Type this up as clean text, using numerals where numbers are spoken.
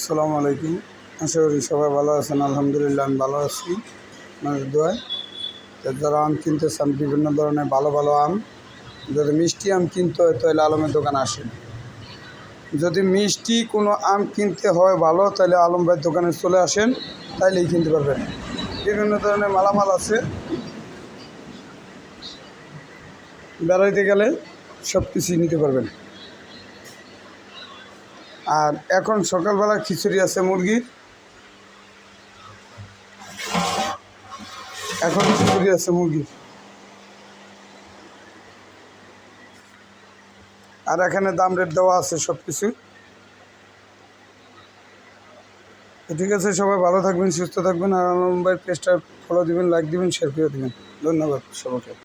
আসসালামু আলাইকুম। আশা করি সবাই ভালো আছেন। আলহামদুলিল্লাহ আমি ভালো আছি, আপনাদের দোয়ায়। যারা আম কিনতে চান, বিভিন্ন ধরনের ভালো ভালো আম, যদি মিষ্টি আম কিনতে হয় তাহলে আলমের দোকানে আসেন। যদি মিষ্টি কোনো আম কিনতে হয় ভালো, তাহলে আলম ভাইয়ের দোকানে চলে আসেন, তাইলেই কিনতে পারবেন। বিভিন্ন ধরনের মালামাল আছে, বেড়াইতে গেলে সব কিছুই নিতে পারবেন। আর এখন সকালবেলা খিচুড়ি আছে মুরগির, এখন খিচুড়ি আছে মুরগির। আর এখানে দাম রেট দেওয়া আছে সব কিছু। ঠিক আছে, সবাই ভালো থাকবেন, সুস্থ থাকবেন। আর আলম ভাইয়ের পেজটা ফলো দিবেন, লাইক দিবেন, শেয়ার করে দিবেন। ধন্যবাদ সবাইকে।